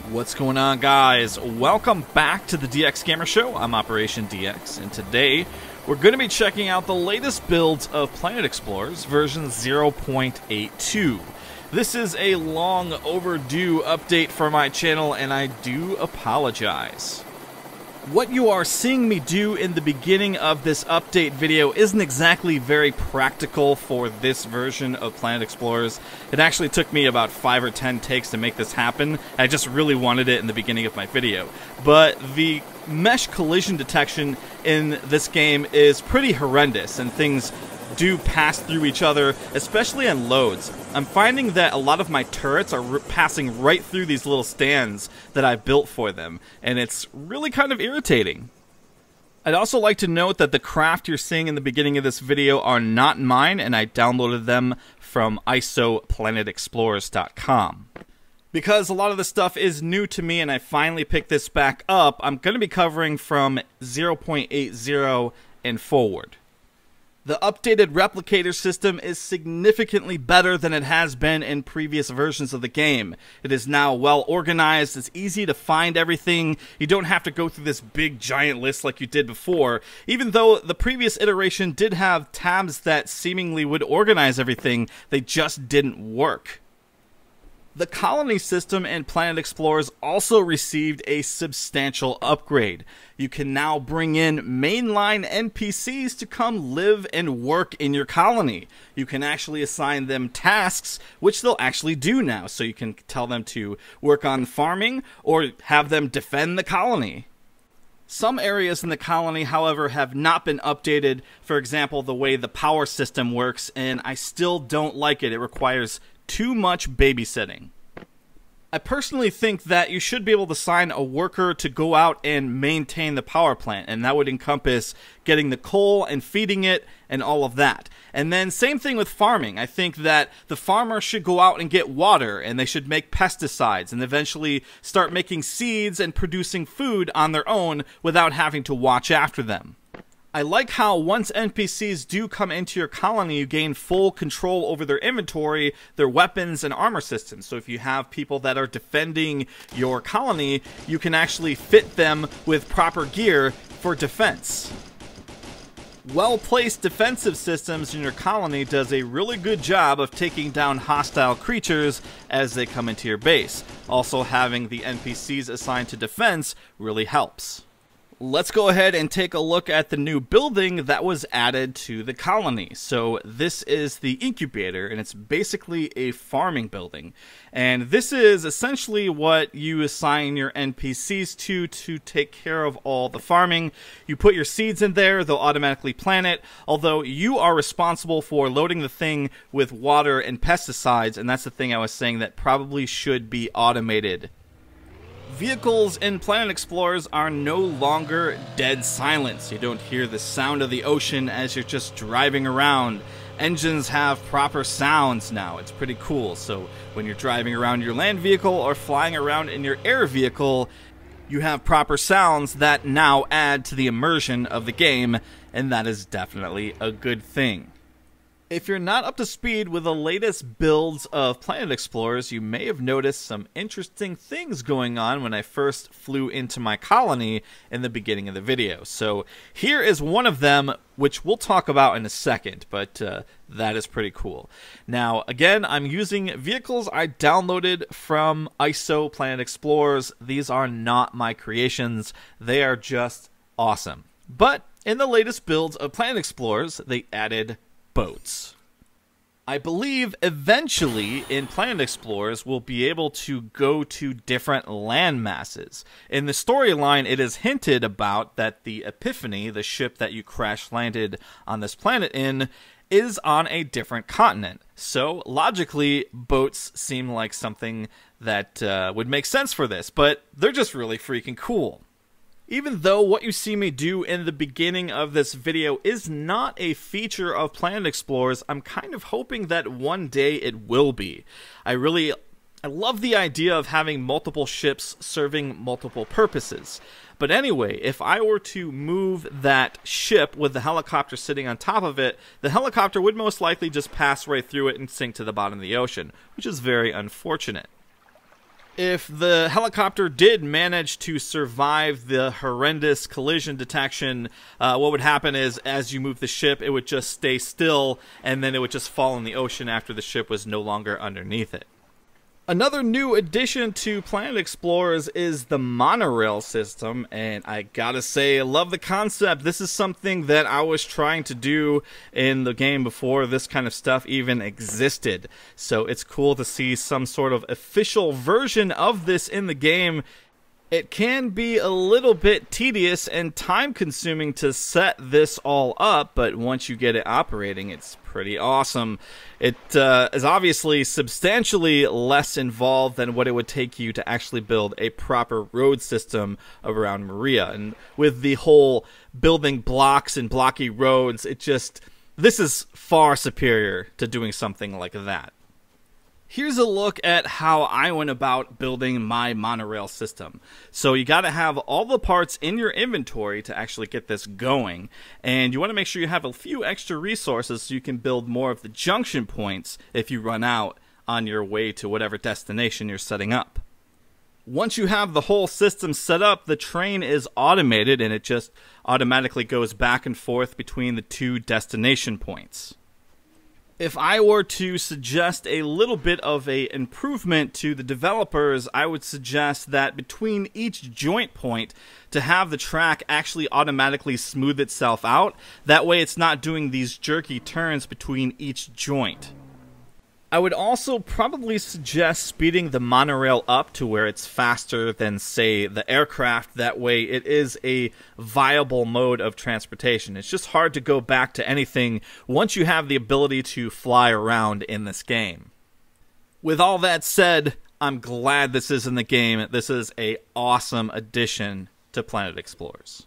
What's going on, guys? Welcome back to the DX Gamer Show. I'm Operation DX, and today we're going to be checking out the latest builds of Planet Explorers version 0.82. This is a long overdue update for my channel, and I do apologize. What you are seeing me do in the beginning of this update video isn't exactly very practical for this version of Planet Explorers. It actually took me about 5 or 10 takes to make this happen. I just really wanted it in the beginning of my video. But the mesh collision detection in this game is pretty horrendous, and things do pass through each other, especially on loads. I'm finding that a lot of my turrets are passing right through these little stands that I built for them, and it's really kind of irritating. I'd also like to note that the craft you're seeing in the beginning of this video are not mine, and I downloaded them from isoplanetexplorers.com. Because a lot of the stuff is new to me and I finally picked this back up, I'm going to be covering from 0.80 and forward. The updated replicator system is significantly better than it has been in previous versions of the game. It is now well organized, it's easy to find everything, you don't have to go through this big giant list like you did before, even though the previous iteration did have tabs that seemingly would organize everything, they just didn't work. The colony system in Planet Explorers also received a substantial upgrade. You can now bring in mainline NPCs to come live and work in your colony. You can actually assign them tasks, which they'll actually do now, so you can tell them to work on farming or have them defend the colony. Some areas in the colony, however, have not been updated. For example, the way the power system works, and I still don't like it. It requires too much babysitting. I personally think that you should be able to assign a worker to go out and maintain the power plant, and that would encompass getting the coal and feeding it and all of that. And then same thing with farming. I think that the farmer should go out and get water, and they should make pesticides and eventually start making seeds and producing food on their own without having to watch after them. I like how once NPCs do come into your colony, you gain full control over their inventory, their weapons, and armor systems. So if you have people that are defending your colony, you can actually fit them with proper gear for defense. Well-placed defensive systems in your colony does a really good job of taking down hostile creatures as they come into your base. Also, having the NPCs assigned to defense really helps. Let's go ahead and take a look at the new building that was added to the colony. So this is the incubator, and it's basically a farming building. And this is essentially what you assign your NPCs to take care of all the farming. You put your seeds in there, they'll automatically plant it, although you are responsible for loading the thing with water and pesticides, and that's the thing I was saying that probably should be automated. Vehicles in Planet Explorers are no longer dead silence. You don't hear the sound of the ocean as you're just driving around. Engines have proper sounds now. It's pretty cool. So when you're driving around your land vehicle or flying around in your air vehicle, you have proper sounds that now add to the immersion of the game, and that is definitely a good thing. If you're not up to speed with the latest builds of Planet Explorers, you may have noticed some interesting things going on when I first flew into my colony in the beginning of the video. So here is one of them, which we'll talk about in a second, but that is pretty cool. Now, again, I'm using vehicles I downloaded from ISO Planet Explorers. These are not my creations. They are just awesome. But in the latest builds of Planet Explorers, they added boats. I believe eventually in Planet Explorers we'll be able to go to different land masses. In the storyline, it is hinted about that the Epiphany, the ship that you crash landed on this planet in, is on a different continent. So logically, boats seem like something that would make sense for this, but they're just really freaking cool. Even though what you see me do in the beginning of this video is not a feature of Planet Explorers, I'm kind of hoping that one day it will be. I love the idea of having multiple ships serving multiple purposes. But anyway, if I were to move that ship with the helicopter sitting on top of it, the helicopter would most likely just pass right through it and sink to the bottom of the ocean, which is very unfortunate. If the helicopter did manage to survive the horrendous collision detection, what would happen is as you move the ship, it would just stay still, and then it would just fall in the ocean after the ship was no longer underneath it. Another new addition to Planet Explorers is the monorail system, and I gotta say, I love the concept. This is something that I was trying to do in the game before this kind of stuff even existed. So it's cool to see some sort of official version of this in the game. It can be a little bit tedious and time-consuming to set this all up, but once you get it operating, it's pretty awesome. It is obviously substantially less involved than what it would take you to actually build a proper road system around Maria. And with the whole building blocks and blocky roads, this is far superior to doing something like that. Here's a look at how I went about building my monorail system. So you got to have all the parts in your inventory to actually get this going. And you want to make sure you have a few extra resources so you can build more of the junction points if you run out on your way to whatever destination you're setting up. Once you have the whole system set up, the train is automated and it just automatically goes back and forth between the two destination points. If I were to suggest a little bit of an improvement to the developers, I would suggest that between each joint point to have the track actually automatically smooth itself out. That way it's not doing these jerky turns between each joint. I would also probably suggest speeding the monorail up to where it's faster than, say, the aircraft. That way it is a viable mode of transportation. It's just hard to go back to anything once you have the ability to fly around in this game. With all that said, I'm glad this is in the game. This is an awesome addition to Planet Explorers.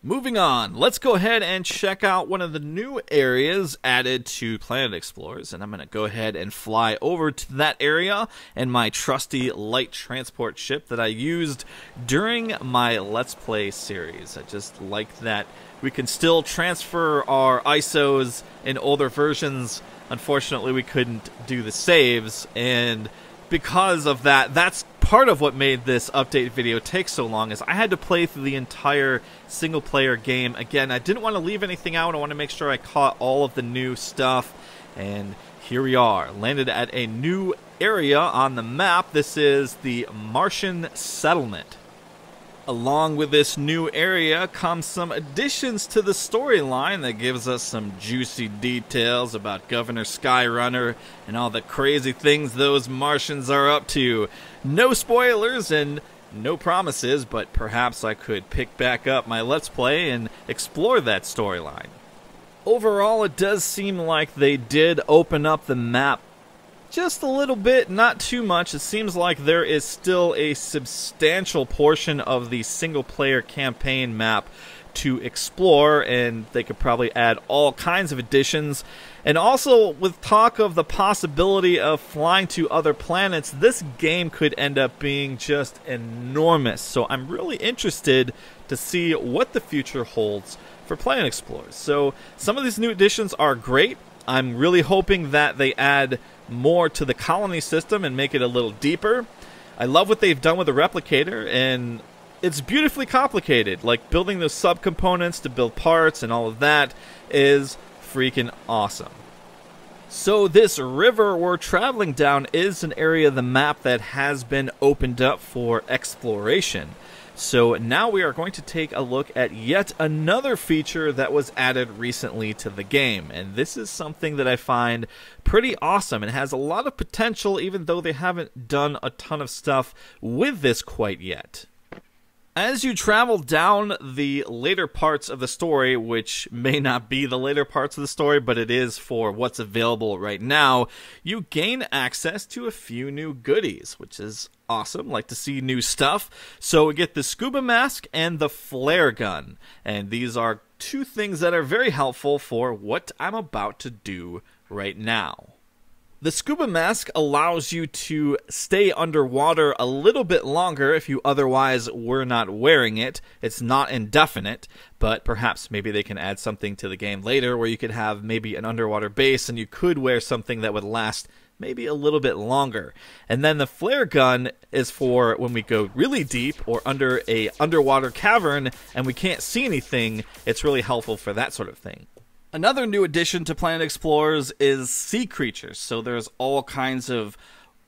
Moving on, let's go ahead and check out one of the new areas added to Planet Explorers, and I'm going to go ahead and fly over to that area in my trusty light transport ship that I used during my Let's Play series. I just like that we can still transfer our ISOs in older versions. Unfortunately, we couldn't do the saves, and because of that, that's part of what made this update video take so long, is I had to play through the entire single-player game. Again, I didn't want to leave anything out. I want to make sure I caught all of the new stuff. And here we are, landed at a new area on the map. This is the Martian settlement. Along with this new area comes some additions to the storyline that gives us some juicy details about Governor Skyrunner and all the crazy things those Martians are up to. No spoilers and no promises, but perhaps I could pick back up my Let's Play and explore that storyline. Overall, it does seem like they did open up the map just a little bit, not too much. It seems like there is still a substantial portion of the single-player campaign map to explore, and they could probably add all kinds of additions. And also, with talk of the possibility of flying to other planets, this game could end up being just enormous. So I'm really interested to see what the future holds for Planet Explorers. So some of these new additions are great. I'm really hoping that they add more to the colony system and make it a little deeper. I love what they've done with the replicator, and it's beautifully complicated. Like, building those subcomponents to build parts and all of that is freaking awesome. So this river we're traveling down is an area of the map that has been opened up for exploration. So now we are going to take a look at yet another feature that was added recently to the game. And this is something that I find pretty awesome and has a lot of potential, even though they haven't done a ton of stuff with this quite yet. As you travel down the later parts of the story, which may not be the later parts of the story, but it is for what's available right now, you gain access to a few new goodies, which is awesome. Like to see new stuff. So we get the scuba mask and the flare gun, and these are two things that are very helpful for what I'm about to do right now. The scuba mask allows you to stay underwater a little bit longer if you otherwise were not wearing it. It's not indefinite, but perhaps maybe they can add something to the game later where you could have maybe an underwater base and you could wear something that would last maybe a little bit longer. And then the flare gun is for when we go really deep or under a underwater cavern and we can't see anything. It's really helpful for that sort of thing. Another new addition to Planet Explorers is sea creatures. So there's all kinds of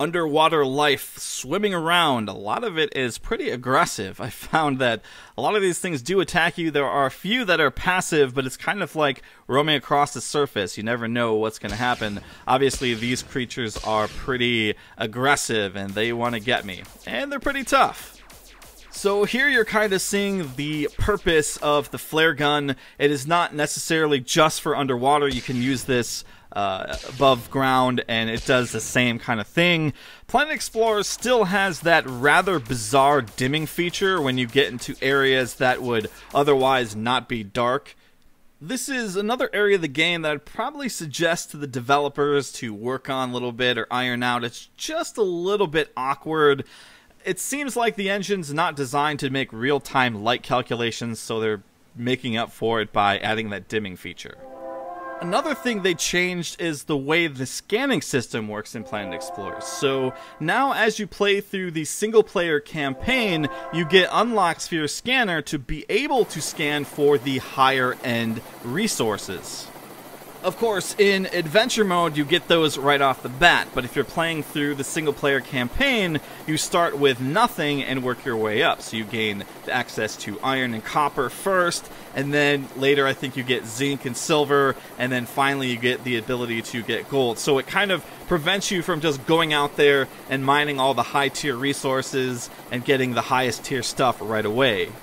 underwater life swimming around. A lot of it is pretty aggressive. I found that a lot of these things do attack you. There are a few that are passive, but it's kind of like roaming across the surface. You never know what's going to happen. Obviously, these creatures are pretty aggressive and they want to get me. And they're pretty tough. So here you're kind of seeing the purpose of the flare gun. It is not necessarily just for underwater. You can use this above ground, and it does the same kind of thing. Planet Explorer still has that rather bizarre dimming feature when you get into areas that would otherwise not be dark. This is another area of the game that I'd probably suggest to the developers to work on a little bit or iron out. It's just a little bit awkward. It seems like the engine's not designed to make real-time light calculations, so they're making up for it by adding that dimming feature. Another thing they changed is the way the scanning system works in Planet Explorers. So now as you play through the single-player campaign, you get unlocks for your scanner to be able to scan for the higher-end resources. Of course, in adventure mode, you get those right off the bat, but if you're playing through the single-player campaign, you start with nothing and work your way up. So you gain the access to iron and copper first, and then later I think you get zinc and silver, and then finally you get the ability to get gold. So it kind of prevents you from just going out there and mining all the high-tier resources and getting the highest-tier stuff right away.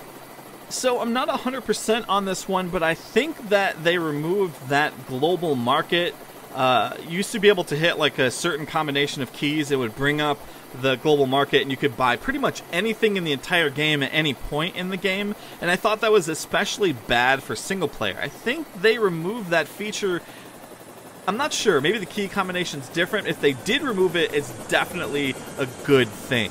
So I'm not 100% on this one, but I think that they removed that global market. You used to be able to hit like a certain combination of keys. It would bring up the global market and you could buy pretty much anything in the entire game at any point in the game. And I thought that was especially bad for single player. I think they removed that feature. I'm not sure. Maybe the key combination's different. If they did remove it, it's definitely a good thing.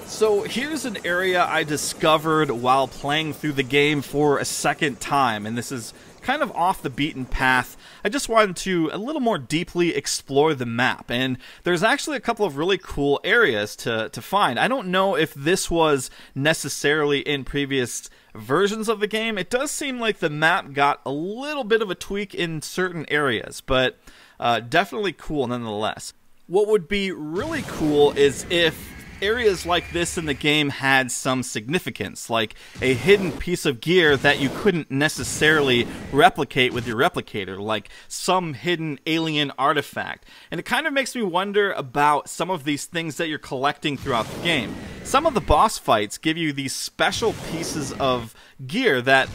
So here's an area I discovered while playing through the game for a second time, and this is kind of off the beaten path. I just wanted to a little more deeply explore the map, and there's actually a couple of really cool areas to find. I don't know if this was necessarily in previous versions of the game. It does seem like the map got a little bit of a tweak in certain areas, but definitely cool nonetheless. What would be really cool is if areas like this in the game had some significance, like a hidden piece of gear that you couldn't necessarily replicate with your replicator, like some hidden alien artifact. And it kind of makes me wonder about some of these things that you're collecting throughout the game. Some of the boss fights give you these special pieces of gear that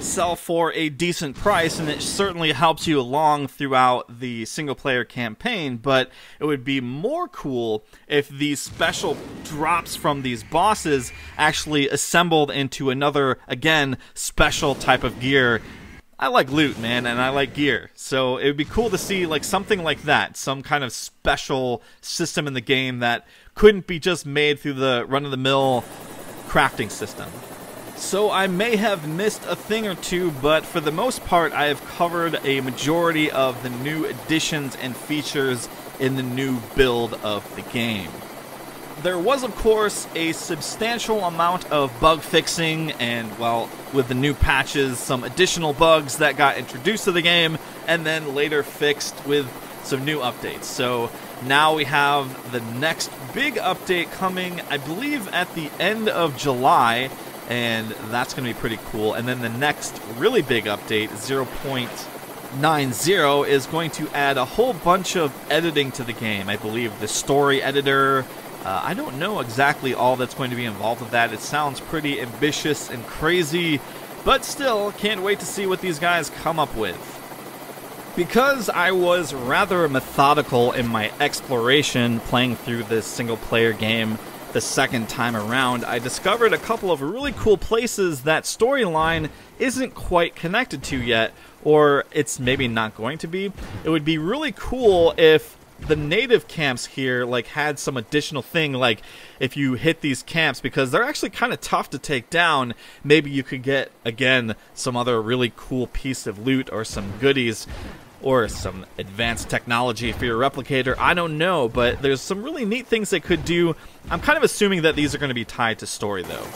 sell for a decent price, and it certainly helps you along throughout the single-player campaign, but it would be more cool if these special drops from these bosses actually assembled into another, again, special type of gear. I like loot, man, and I like gear, so it would be cool to see like something like that, some kind of special system in the game that couldn't be just made through the run-of-the-mill crafting system. So I may have missed a thing or two, but for the most part I have covered a majority of the new additions and features in the new build of the game. There was, of course, a substantial amount of bug fixing, and, well, with the new patches, some additional bugs that got introduced to the game, and then later fixed with some new updates. So now we have the next big update coming, I believe, at the end of July, and that's going to be pretty cool. And then the next really big update, 0.90, is going to add a whole bunch of editing to the game. I believe the story editor. I don't know exactly all that's going to be involved with that. It sounds pretty ambitious and crazy, but still, can't wait to see what these guys come up with. Because I was rather methodical in my exploration playing through this single-player game the second time around, I discovered a couple of really cool places that storyline isn't quite connected to yet, or it's maybe not going to be. It would be really cool if the native camps here like had some additional thing, like if you hit these camps, because they're actually kind of tough to take down, maybe you could get, again, some other really cool piece of loot or some goodies. or some advanced technology for your replicator. I don't know, but there's some really neat things they could do. I'm kind of assuming that these are going to be tied to story, though.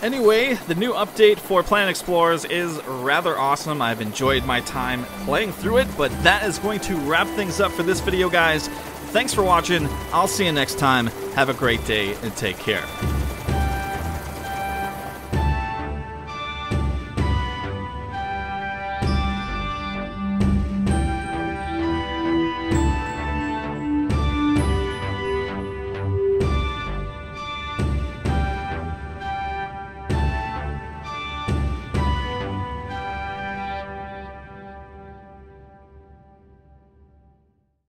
Anyway, the new update for Planet Explorers is rather awesome. I've enjoyed my time playing through it, but that is going to wrap things up for this video, guys. Thanks for watching. I'll see you next time. Have a great day and take care.